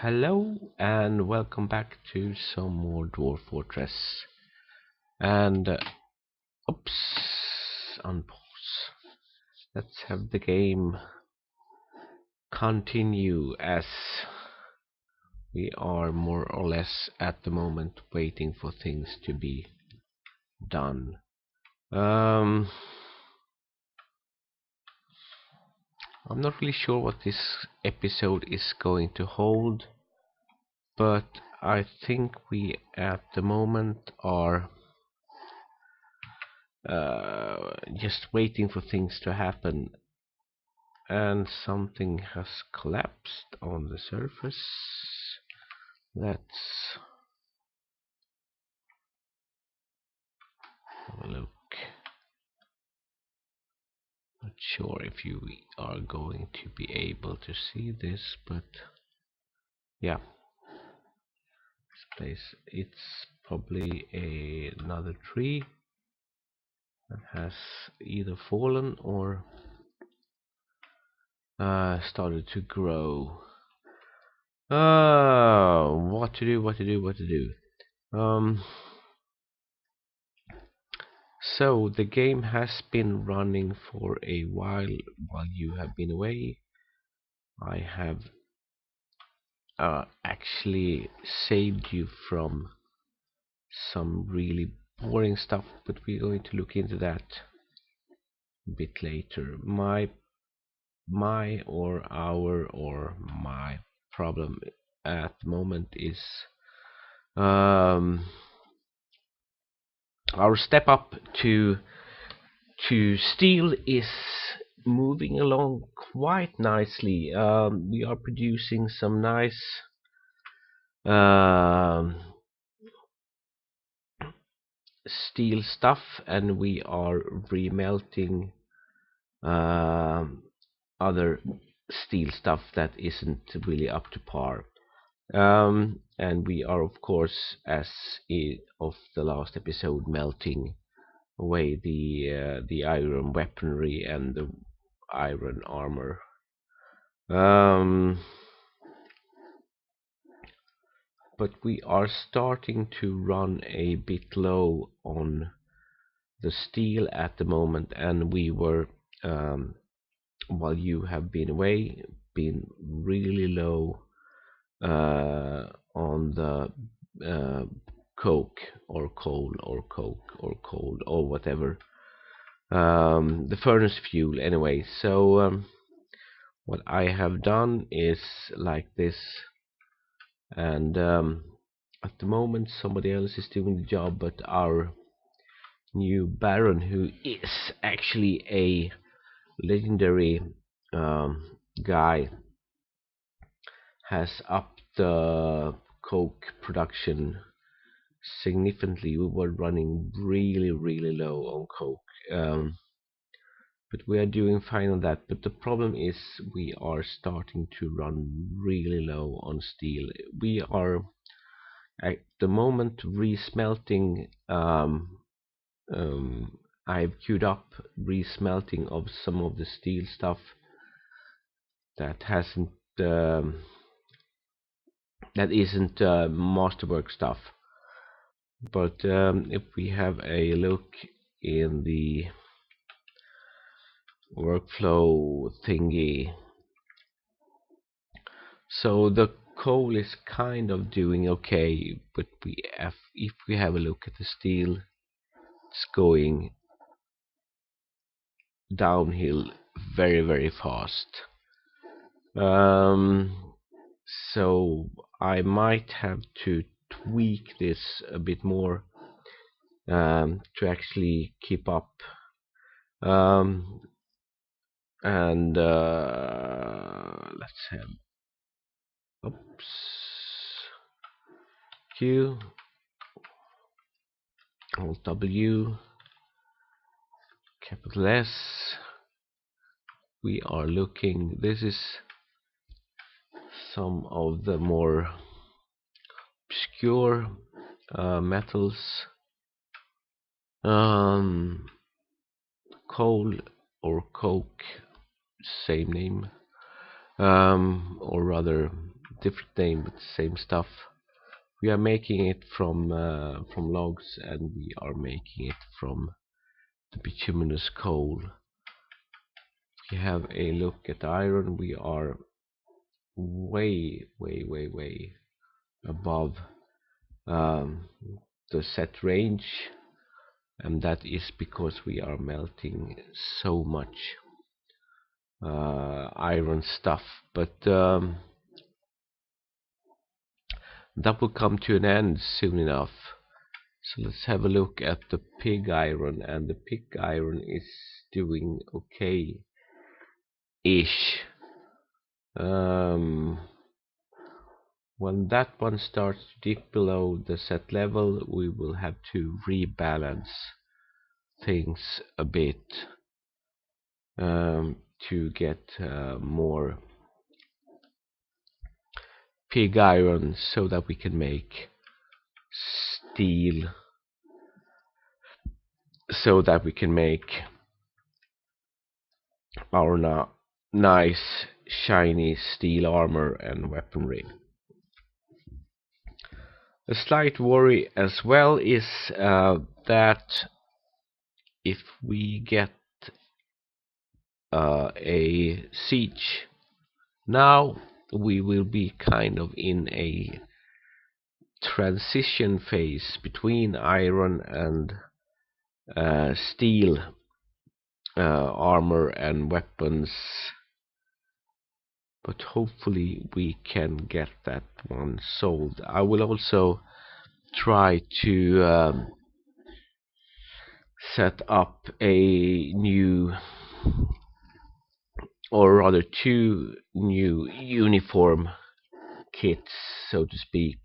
Hello and welcome back to some more Dwarf Fortress. And oops, unpause. Let's have the game continue as we are more or less at the moment waiting for things to be done. I'm not really sure what this episode is going to hold, but I think we at the moment are just waiting for things to happen, and something has collapsed on the surface. Let's have a look. Not sure if you are going to be able to see this, but yeah, this place, it's probably another tree that has either fallen or started to grow. What to do? So the game has been running for a while you have been away. I have actually saved you from some really boring stuff, but we're going to look into that a bit later. My or our or my problem at the moment is our step up to steel is moving along quite nicely. We are producing some nice steel stuff, and we are remelting other steel stuff that isn't really up to par. And we are, of course, as of the last episode, melting away the iron weaponry and the iron armor. But we are starting to run a bit low on the steel at the moment, and we were, while you have been away, been really low on the coke or coal or coke or coal or whatever, the furnace fuel anyway. So what I have done is like this, and at the moment somebody else is doing the job, but our new Baron, who is actually a legendary guy, has upped the coke production significantly. We were running really low on coke, but we are doing fine on that. But the problem is we are starting to run really low on steel. We are at the moment resmelting. I've queued up resmelting of some of the steel stuff that hasn't that isn't masterwork stuff. But if we have a look in the workflow thingy, so the coal is kind of doing okay, but if we have a look at the steel, it's going downhill very fast. So I might have to tweak this a bit more to actually keep up. And let's have Q, Alt W, capital S. We are looking. This is some of the more obscure metals. Coal or coke, same name, or rather different name but the same stuff. We are making it from logs, and we are making it from the bituminous coal. If you have a look at iron, we are way above the set range, and that is because we are melting so much iron stuff. But that will come to an end soon enough. So let's have a look at the pig iron, and the pig iron is doing okay-ish. When that one starts to dip below the set level, we will have to rebalance things a bit to get more pig iron so that we can make steel, so that we can make our nice shiny steel armor and weaponry. A slight worry as well is that if we get a siege now, we will be kind of in a transition phase between iron and steel armor and weapons, but hopefully we can get that one solved. I will also try to set up a new, or rather two new uniform kits, so to speak,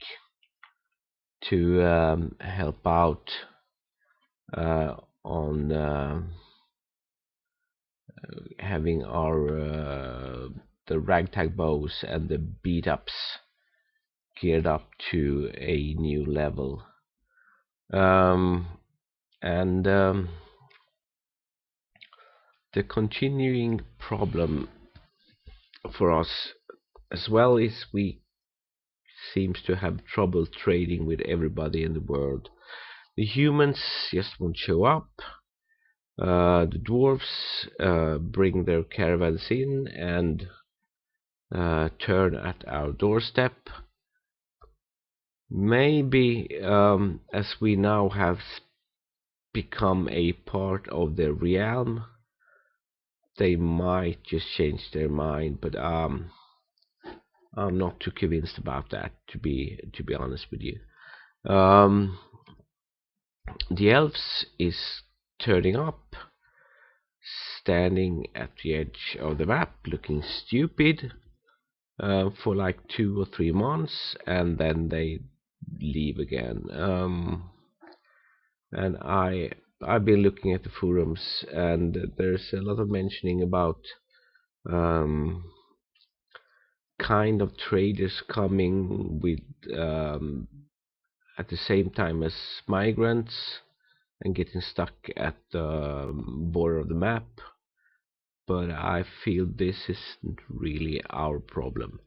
to help out on having our the ragtag bows and the beat ups geared up to a new level. And the continuing problem for us as well is we seems to have trouble trading with everybody in the world. The humans just won't show up. The dwarves bring their caravans in and turn at our doorstep. Maybe as we now have become a part of their realm, they might just change their mind, but I'm not too convinced about that, to be honest with you. The elves is turning up, standing at the edge of the map, looking stupid for like 2 or 3 months, and then they leave again. And I've been looking at the forums, and there's a lot of mentioning about kind of traders coming with at the same time as migrants and getting stuck at the border of the map, but I feel this isn't really our problem.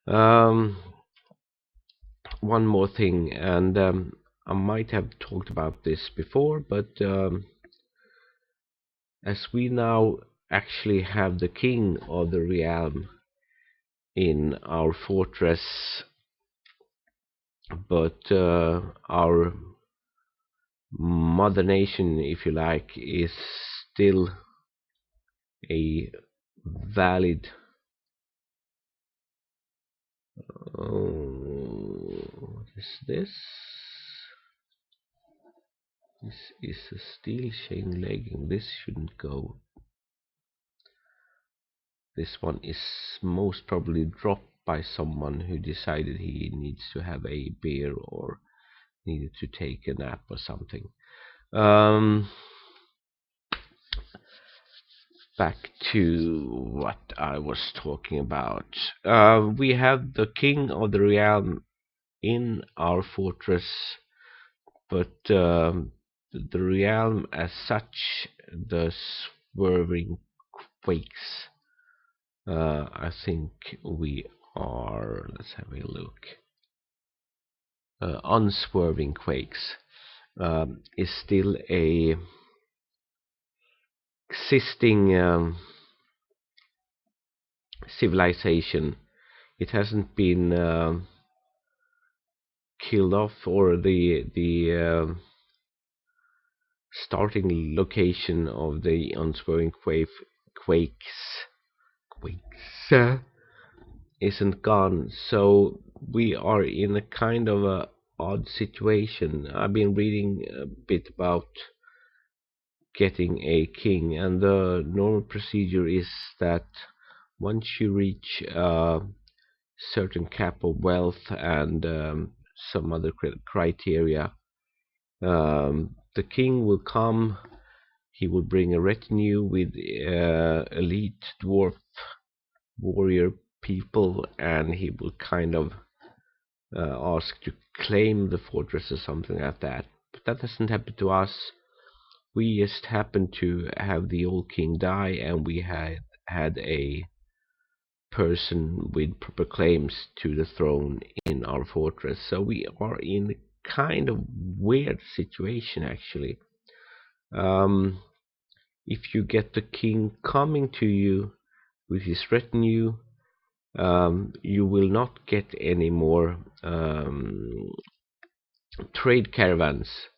One more thing, and I might have talked about this before, but as we now actually have the king of the realm in our fortress, but our mother nation, if you like, is still a valid what is this? This is a steel chain legging. This shouldn't go. This one is most probably dropped by someone who decided he needs to have a beer or needed to take a nap or something. Back to what I was talking about. We have the king of the realm in our fortress, but the realm as such, the swerving quakes, I think we are, let's have a look, unswerving quakes, is still a existing civilization. It hasn't been killed off, or the starting location of the unswerving quakes isn't gone. So we are in a kind of a odd situation. I've been reading a bit about getting a king, and the normal procedure is that once you reach a certain cap of wealth and some other criteria, the king will come. He will bring a retinue with elite dwarf warrior people, and he will kind of ask to claim the fortress or something like that. But that doesn't happen to us. We just happened to have the old king die, and we had a person with proper claims to the throne in our fortress. So we are in a kind of weird situation, actually. If you get the king coming to you with his retinue, you will not get any more trade caravans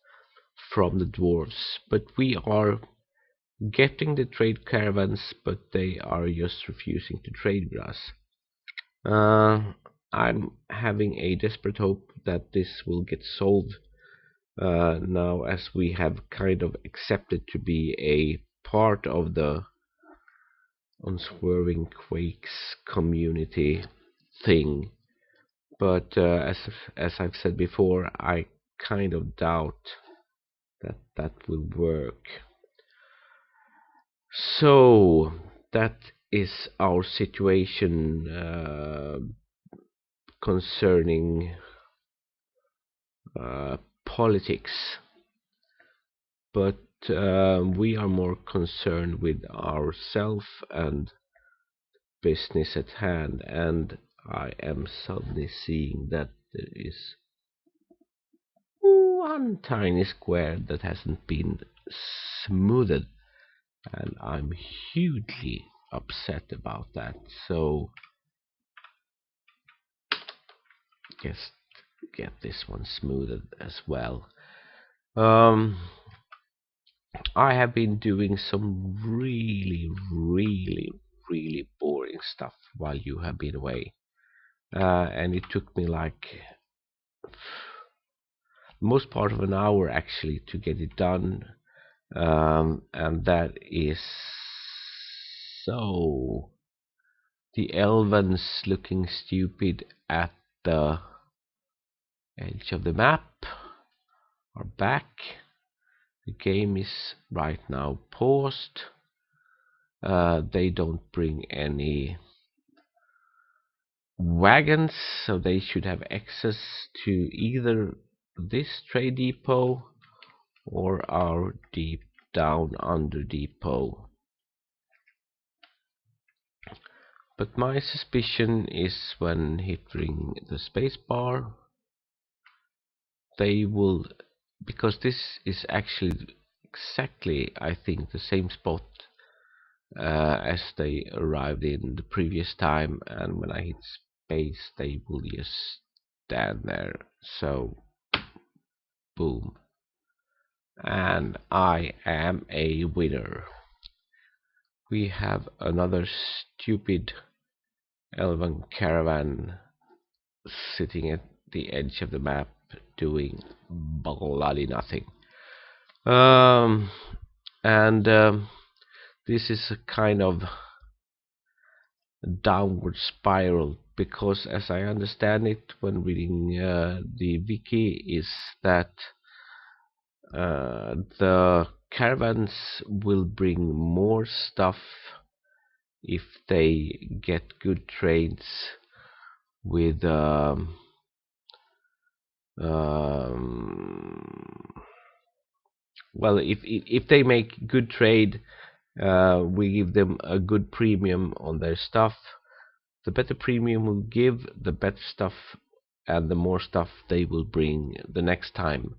from the dwarves, but we are getting the trade caravans, but they are just refusing to trade with us. I'm having a desperate hope that this will get solved now, as we have kind of accepted to be a part of the unswerving quakes community thing. But as I've said before, I kind of doubt that will work. So that is our situation concerning politics. But we are more concerned with ourselves and business at hand, and I am suddenly seeing that there is one tiny square that hasn't been smoothed, and I'm hugely upset about that. So just get this one smoothed as well. I have been doing some really boring stuff while you have been away, and it took me like most part of an hour actually to get it done, and that is so the elvens looking stupid at the edge of the map are back. The game is right now paused. They don't bring any wagons, so they should have access to either this trade depot or our deep down under depot. But my suspicion is when hitting the spacebar, they will, because this is actually exactly, I think, the same spot as they arrived in the previous time, and when I hit space, they will just stand there. So, boom. And I am a winner. We have another stupid elven caravan sitting at the edge of the map doing bloody nothing. And this is a kind of downward spiral, because as I understand it when reading the wiki, is that the caravans will bring more stuff if they get good trades with well, if they make good trade, we give them a good premium on their stuff. The better premium will give, the better stuff and the more stuff they will bring the next time.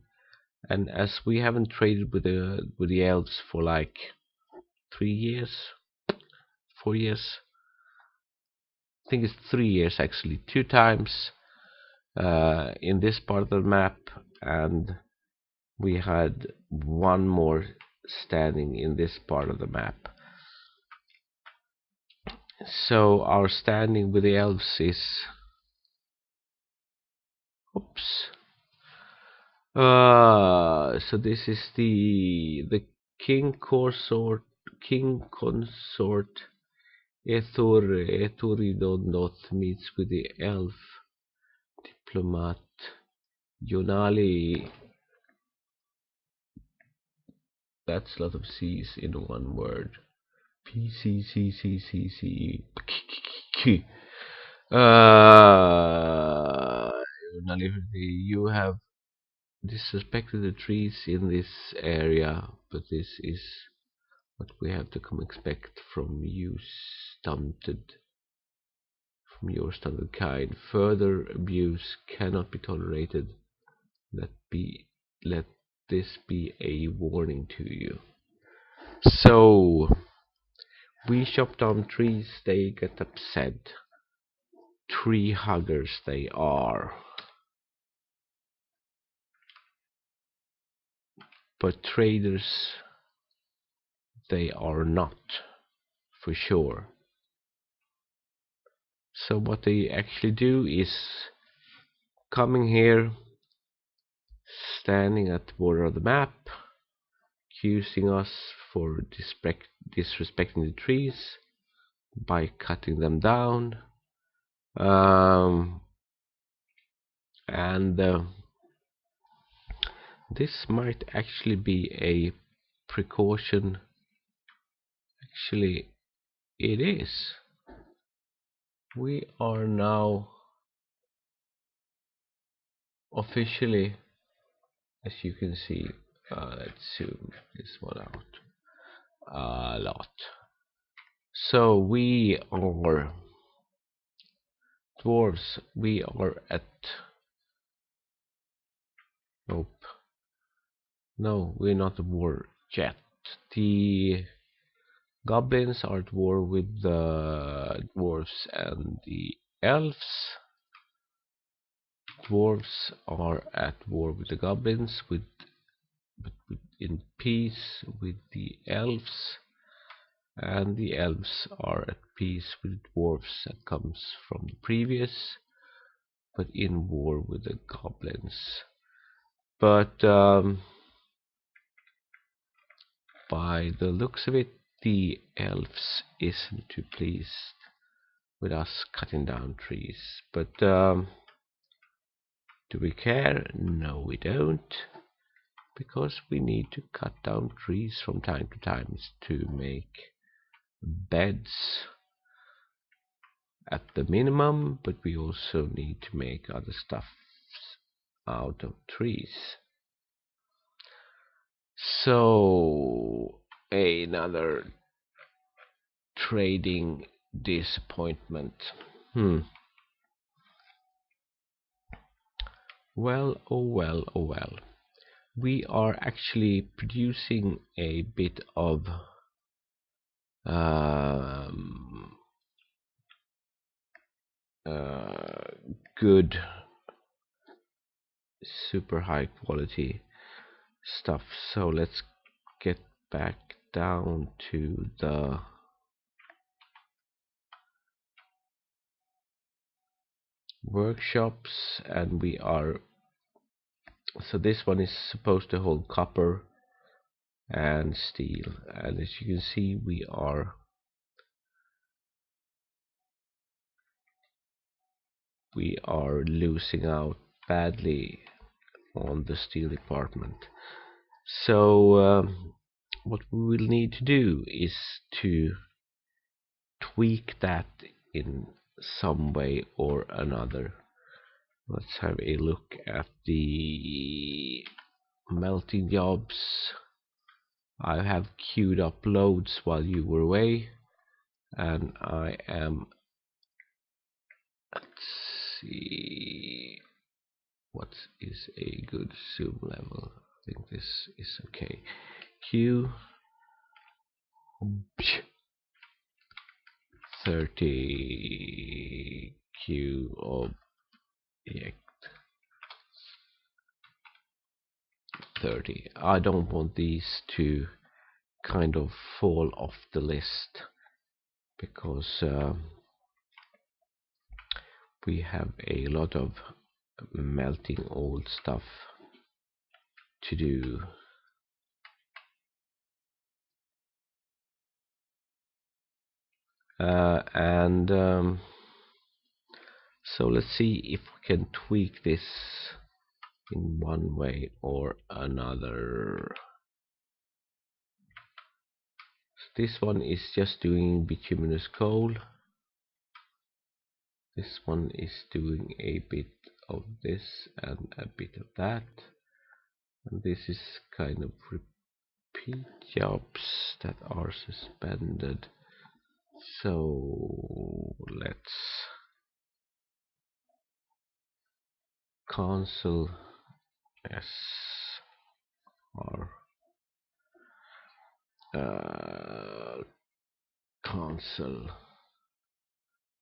And as we haven't traded with the elves for like 3 years, 4 years, I think it's 3 years actually, 2 times in this part of the map, and we had one more standing in this part of the map. So our standing with the elves is, oops. So this is the king consort Ethoridondoth meets with the elf diplomat Yonali. That's a lot of C's in one word. P C C C C C E. You have disrespected the trees in this area, but this is what we have to come expect from you from your stunted kind. Further abuse cannot be tolerated. Let this be a warning to you. So we chop down trees, they get upset. Tree huggers they are. But traders they are not, for sure. So what they actually do is coming here, standing at the border of the map, accusing us for disrespecting the trees by cutting them down, and this might actually be a precaution. Actually, it is. We are now officially, as you can see, let's zoom this one out a lot. So we are dwarves. We are at, nope, no, we're not at war yet. The goblins are at war with the dwarves and the elves. Dwarves are at war with the goblins, but in peace with the elves, and the elves are at peace with the dwarves that comes from the previous, but in war with the goblins. But by the looks of it, the elves isn't too pleased with us cutting down trees. But do we care? No, we don't. Because we need to cut down trees from time to time to make beds at the minimum, but we also need to make other stuff out of trees. So another trading disappointment. Well, oh well, oh well. We are actually producing a bit of good, super high quality stuff. So let's get back down to the workshops, and we are, so this one is supposed to hold copper and steel, and as you can see we are losing out badly on the steel department. So what we will need to do is to tweak that in some way or another. Let's have a look at the melting jobs. I have queued up loads while you were away, and I am Let's see. What is a good zoom level? I think this is okay. Q 30 Q object 30. I don't want these to kind of fall off the list because we have a lot of melting old stuff to do. And so let's see if we can tweak this in one way or another. So this one is just doing bituminous coal. This one is doing a bit of this and a bit of that. And this is kind of repeat jobs that are suspended. So let's cancel S or cancel.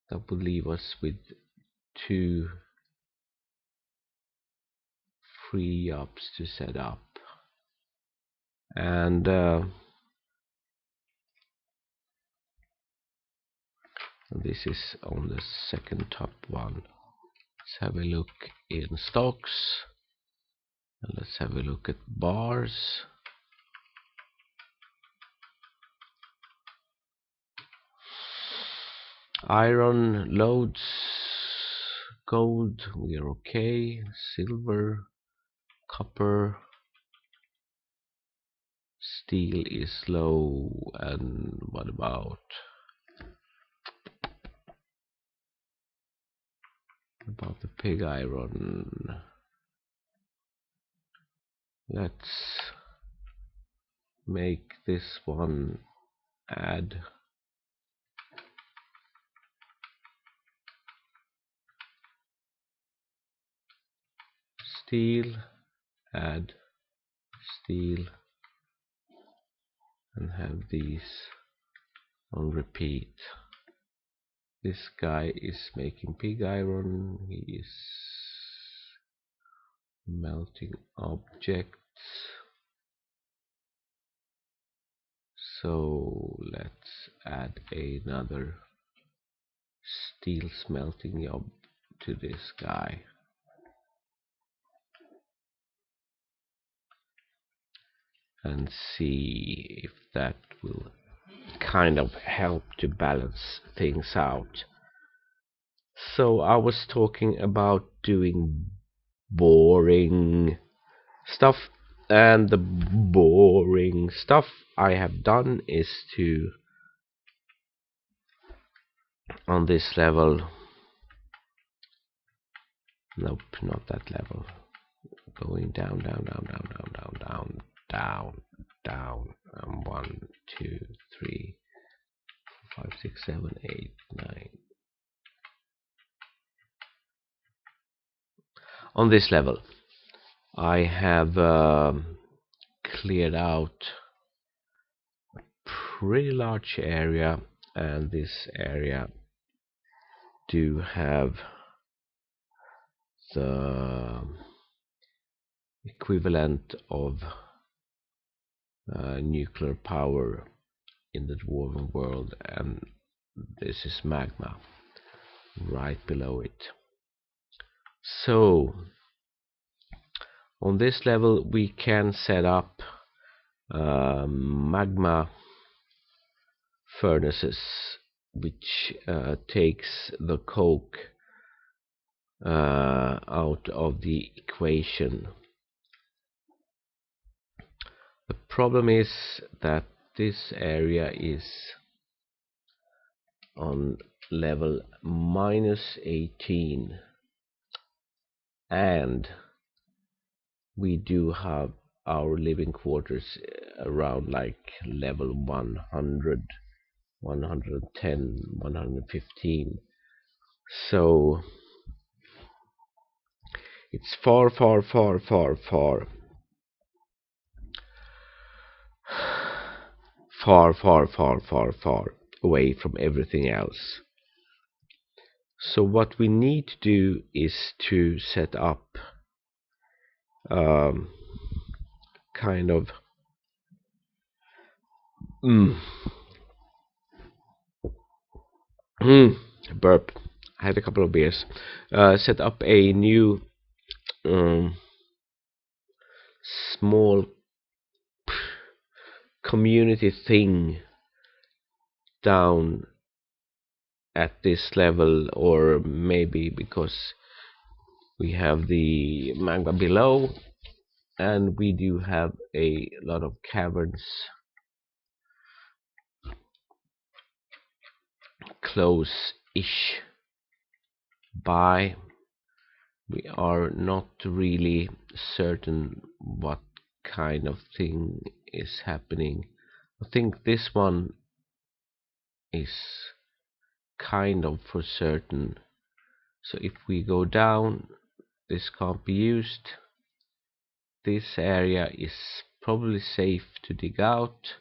That will leave us with 2 free jobs to set up. And this is on the second top one. Let's have a look in stocks, and let's have a look at bars. Iron loads, gold we are okay, silver, copper, steel is low, and what about the pig iron? Let's make this one add steel, add steel, and have these on repeat. This guy is making pig iron, he is melting objects. So let's add another steel smelting job to this guy. And see if that will kind of help to balance things out. So I was talking about doing boring stuff, and the boring stuff I have done is to, on this level, nope, not that level, going down, down, down, down, down, down, down, down, down, 1, 2, 3, 4, 5, 6, 7, 8, 9. On this level, I have cleared out a pretty large area, and this area do have the equivalent of nuclear power in the dwarven world, and this is magma right below it. So on this level we can set up magma furnaces, which takes the coke out of the equation. The problem is that this area is on level -18, and we do have our living quarters around like level 100, 110, 115. So it's far, far, far, far, far, far, far, far, far, far away from everything else. So what we need to do is to set up um, kind of mm, burp. I had a couple of beers. Set up a new um, small community thing down at this level, or maybe because we have the magma below and we do have a lot of caverns close-ish by. We are not really certain what kind of thing is happening. I think this one is kind of for certain. So if we go down, this can't be used. This area is probably safe to dig out.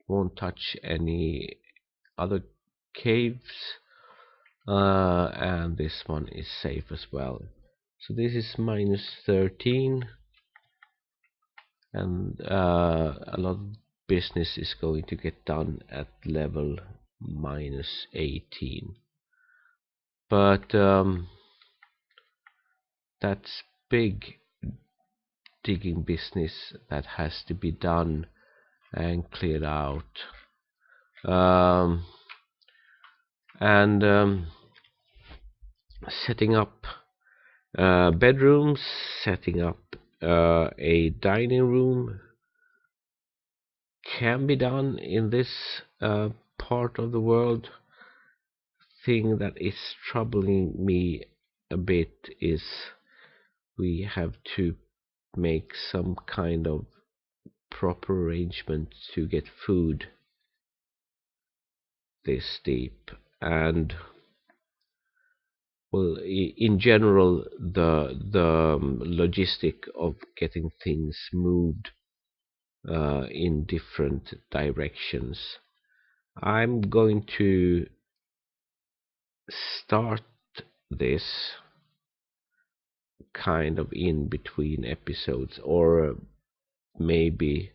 Won't touch any other caves. And this one is safe as well. So this is -13, and a lot of business is going to get done at level -18. But that's big digging business that has to be done and cleared out. And setting up bedrooms, setting up a dining room can be done in this part of the world. Thing that is troubling me a bit is we have to make some kind of proper arrangement to get food this deep. And well, in general, the logistic of getting things moved in different directions. I'm going to start this kind of in between episodes, or maybe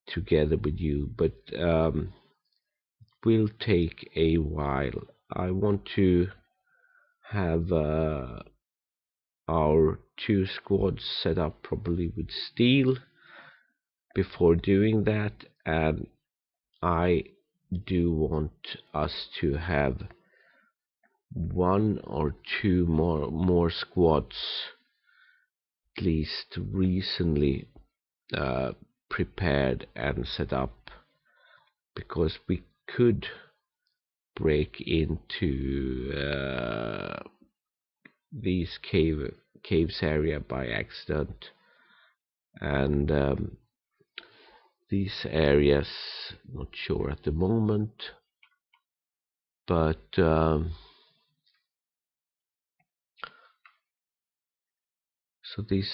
together with you, but will take a while. I want to have our 2 squads set up properly with steel before doing that, and I do want us to have 1 or 2 more squads at least recently prepared and set up, because we could break into these caves area by accident, and these areas, not sure at the moment, but so this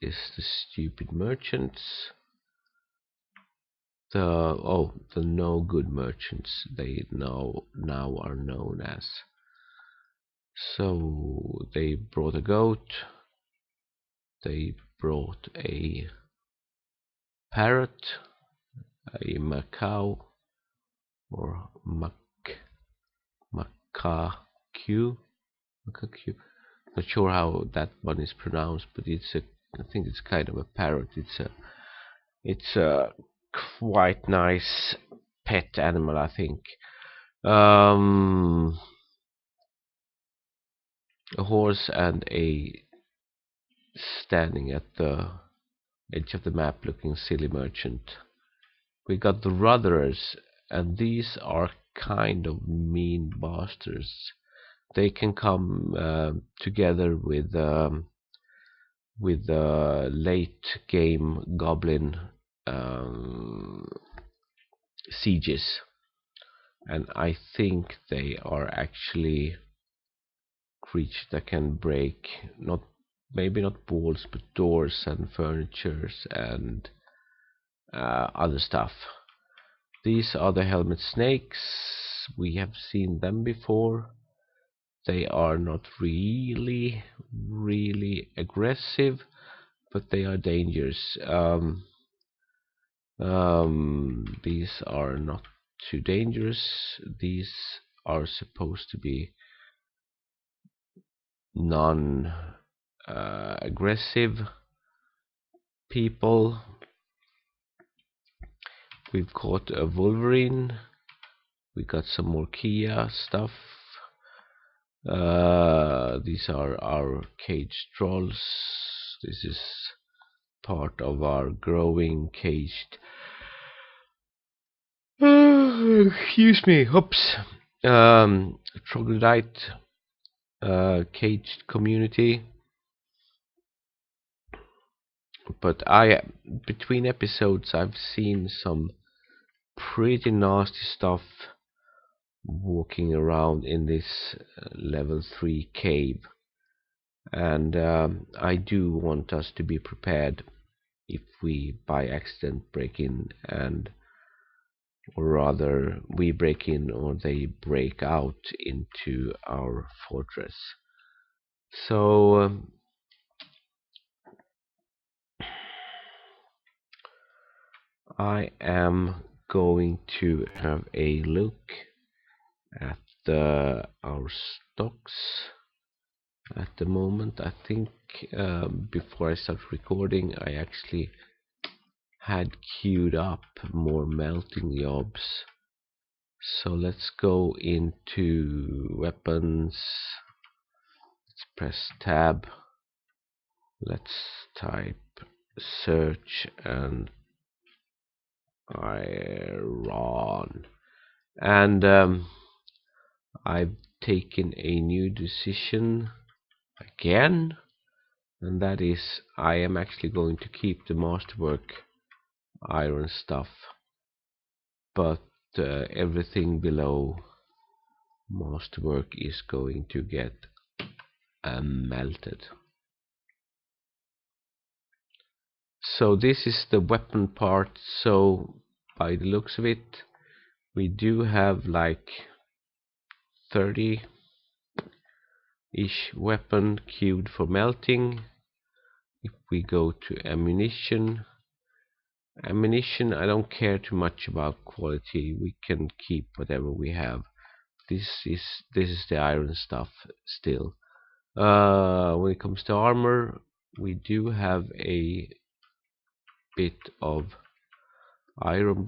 is the stupid merchants, the no good merchants, they now are known as. So they brought a goat, they brought a parrot, a macaw, or macaque. Not sure how that one is pronounced, but I think it's kind of a parrot. It's a quite nice pet animal, I think. A horse and a standing at the edge of the map looking silly merchant. We got the Rutherers, and these are kind of mean bastards. They can come together with the late game goblin sieges, and I think they are actually creatures that can break, not maybe not walls, but doors and furnitures and other stuff. These are the helmet snakes. We have seen them before. They are not really aggressive, but they are dangerous. These are not too dangerous. These are supposed to be non aggressive people. We've caught a Wolverine. We got some more Kia stuff. These are our caged trolls. This is part of our growing caged excuse me, oops, troglodyte caged community. But between episodes I've seen some pretty nasty stuff walking around in this level 3 cave, and I do want us to be prepared if we by accident break in, and or rather we break in or they break out into our fortress. So I am going to have a look at our stocks at the moment. I think before I start recording I actually had queued up more melting jobs. So let's go into weapons. Let's press tab. Let's type search and iron. And I've taken a new decision again, and that is I am actually going to keep the masterwork iron stuff, but everything below masterwork is going to get melted. So this is the weapon part. So by the looks of it, we do have like 30-ish weapon queued for melting. If we go to ammunition, I don't care too much about quality. We can keep whatever we have. This is the iron stuff still. When it comes to armor, we do have a bit of iron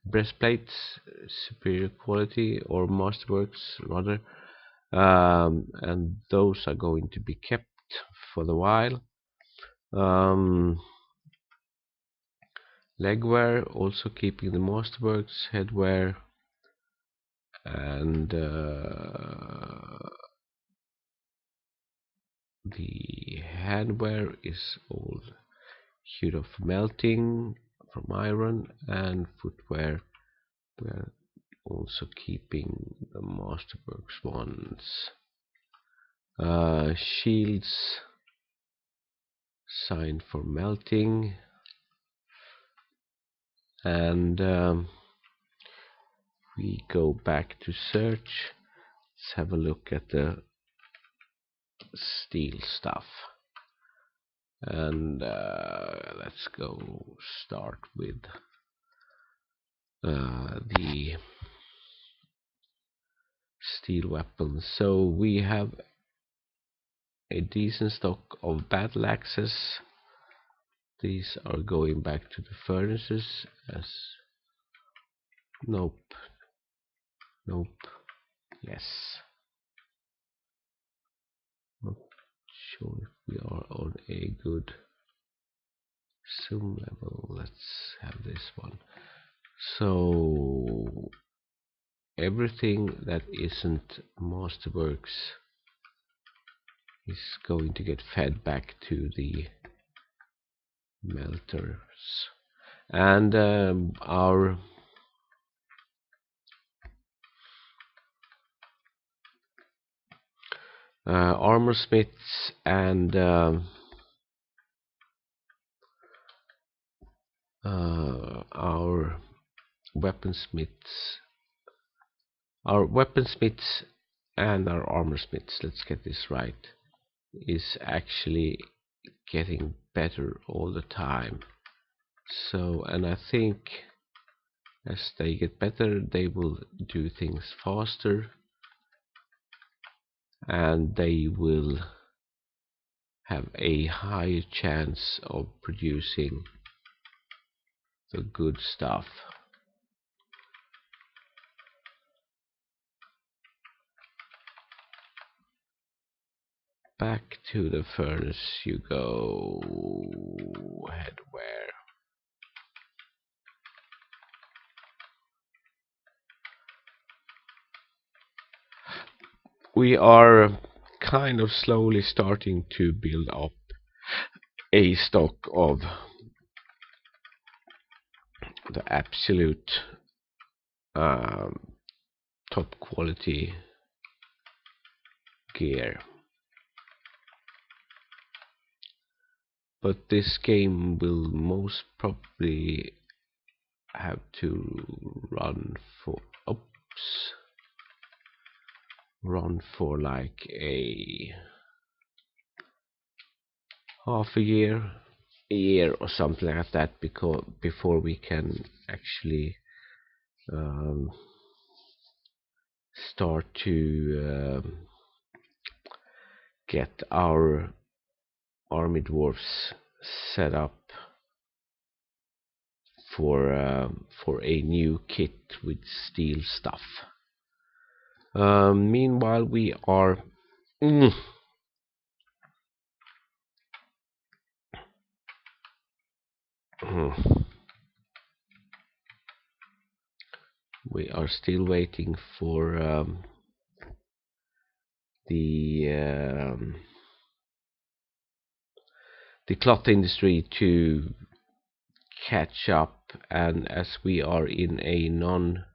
breastplates, superior quality, or masterworks rather, and those are going to be kept for the while. Legwear, also keeping the masterworks, headwear, and the handwear is all queued up for melting from iron, and footwear we're also keeping the masterworks ones. Shields signed for melting, and we go back to search. Let's have a look at the steel stuff, and let's go start with the steel weapons. So we have a decent stock of battle axes. These are going back to the furnaces as nope, yes. Not sure if we are on a good zoom level. Let's have this one. So everything that isn't masterworks is going to get fed back to the melters, and our armor smiths and our weaponsmiths. Our weaponsmiths and our armor smiths, let's get this right, is actually getting better all the time. So, and I think as they get better, they will do things faster, and they will have a higher chance of producing the good stuff. Back to the furnace you go. Head where? We are kind of slowly starting to build up a stock of the absolute top quality gear. But this game will most probably have to run for like a half a year or something like that, because before we can actually start to get our army dwarfs set up for a new kit with steel stuff. Meanwhile, we are we are still waiting for the cloth industry to catch up, and as we are in a non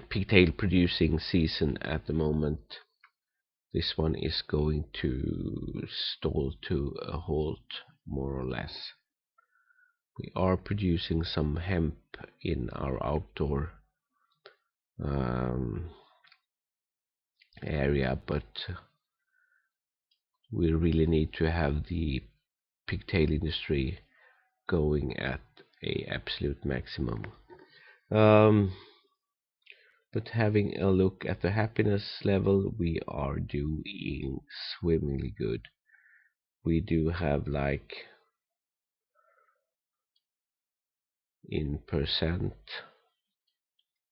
pigtail producing season at the moment, this one is going to stall to a halt, more or less. We are producing some hemp in our outdoor area, but we really need to have the pigtail industry going at a absolute maximum. But having a look at the happiness level, we are doing swimmingly good. We do have like in percent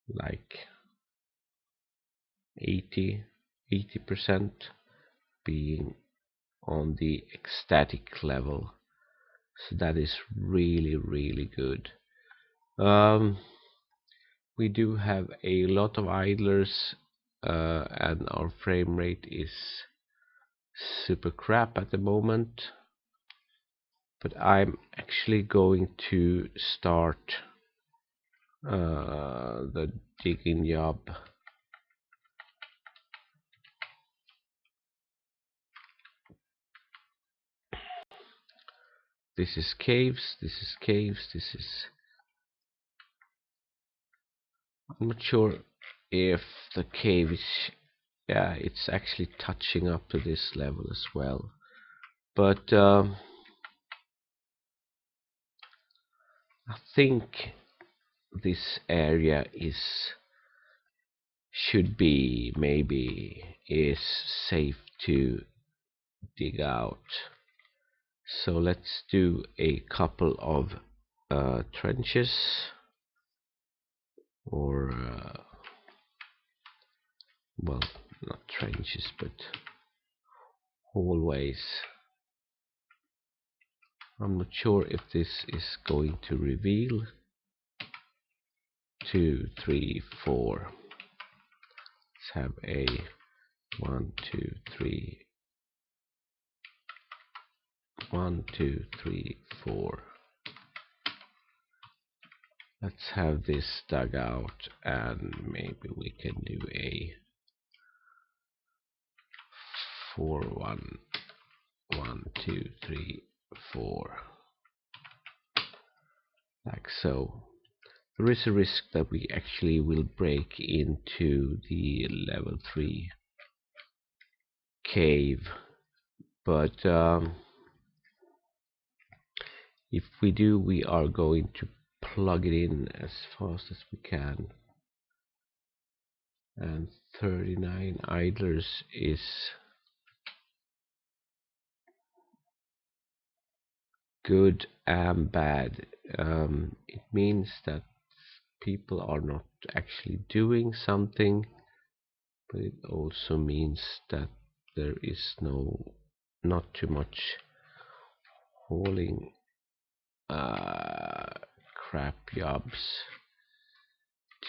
like 80% being on the ecstatic level, so that is really good. We do have a lot of idlers, and our frame rate is super crap at the moment, but I'm actually going to start the digging job. This is caves, this is caves, this is... I'm not sure if the cave is... yeah, it's actually touching up to this level as well. But I think this area should be, maybe is safe to dig out. So let's do a couple of trenches, or well, not trenches but hallways. I'm not sure if this is going to reveal. 2, 3, 4. Let's have a 1, 2, 3. 1, 2, 3, 4. Let's have this dug out, and maybe we can do a 4 1 1 2 3 4, like so. There is a risk that we actually will break into the level 3 cave, but if we do, we are going to plug it in as fast as we can. And 39 idlers is good and bad. It means that people are not actually doing something, but it also means that there is not too much hauling crap jobs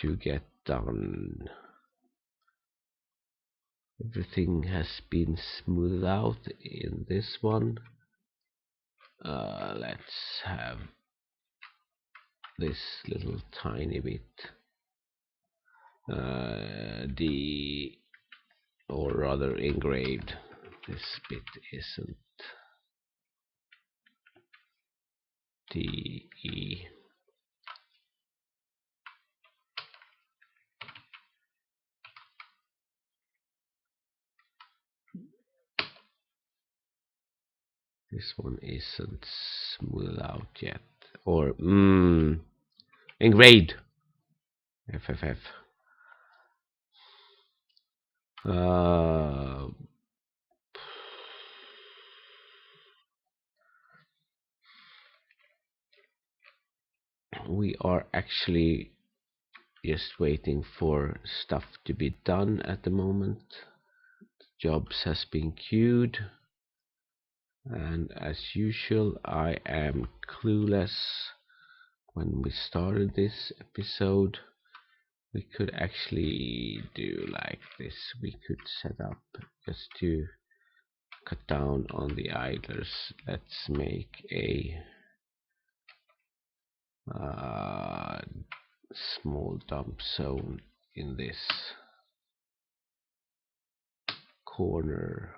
to get done. Everything has been smoothed out in this one. Let's have this little tiny bit or rather engraved. This bit isn't DE. This one isn't smoothed out yet, or engraved. FFF. We are actually just waiting for stuff to be done at the moment. Jobs has been queued, and as usual I am clueless. When we started this episode, we could actually do like this. We could set up just to cut down on the idlers. Let's make a small dump zone in this corner,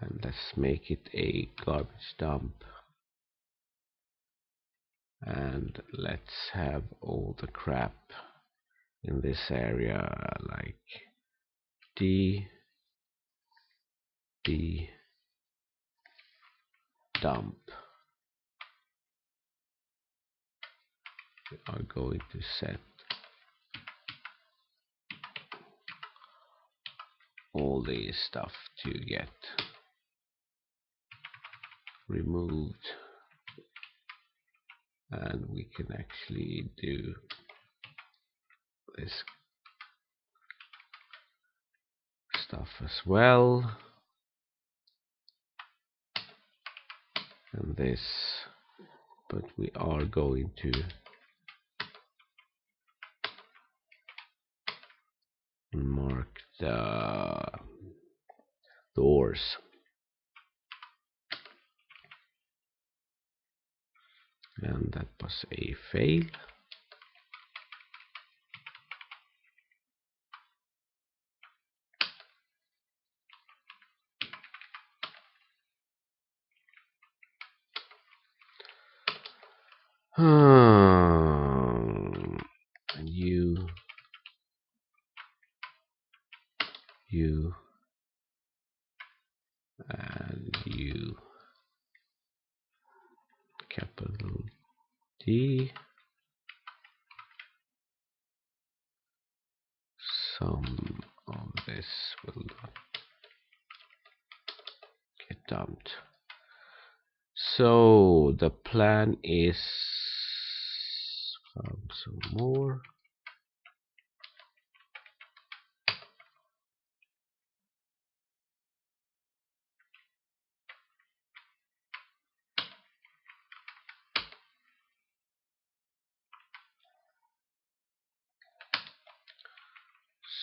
and let's make it a garbage dump, and let's have all the crap in this area like D dump. We are going to set all this stuff to get removed, and we can actually do this stuff as well, and this, but we are going to mark the doors, and that was a fail. And you and you, capital D. Some of this will not get dumped. So the plan is some more.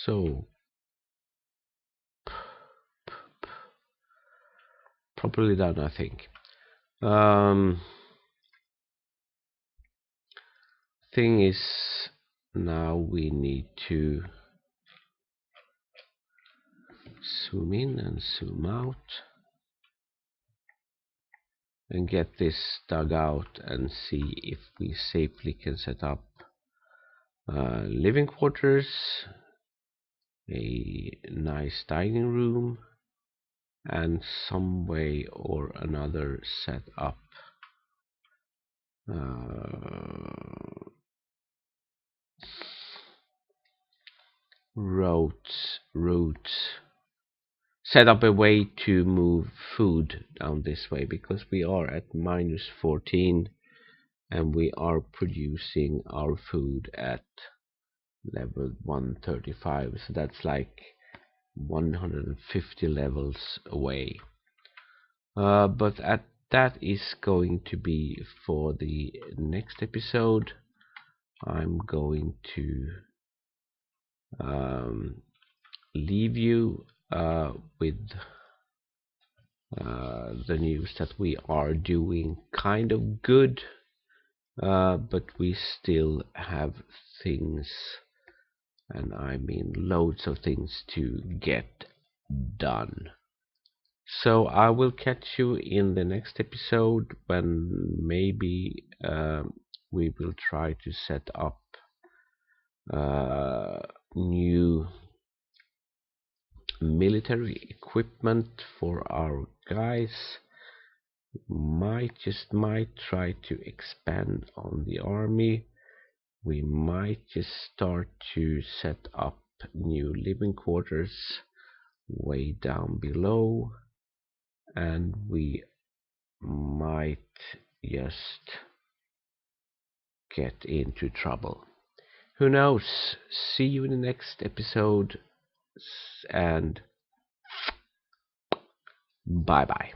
So properly done, I think. thing is, now we need to zoom in and zoom out and get this dug out and see if we safely can set up living quarters, a nice dining room, and some way or another set up routes, set up a way to move food down this way, because we are at -14 and we are producing our food at level 135, so that's like 150 levels away. But that is going to be for the next episode. I'm going to leave you with the news that we are doing kind of good, but we still have things, and I mean loads of things, to get done. So I will catch you in the next episode, when maybe we will try to set up new military equipment for our guys. Might try to expand on the army. We might just start to set up new living quarters way down below, and we might just get into trouble. Who knows? See you in the next episode, and bye bye.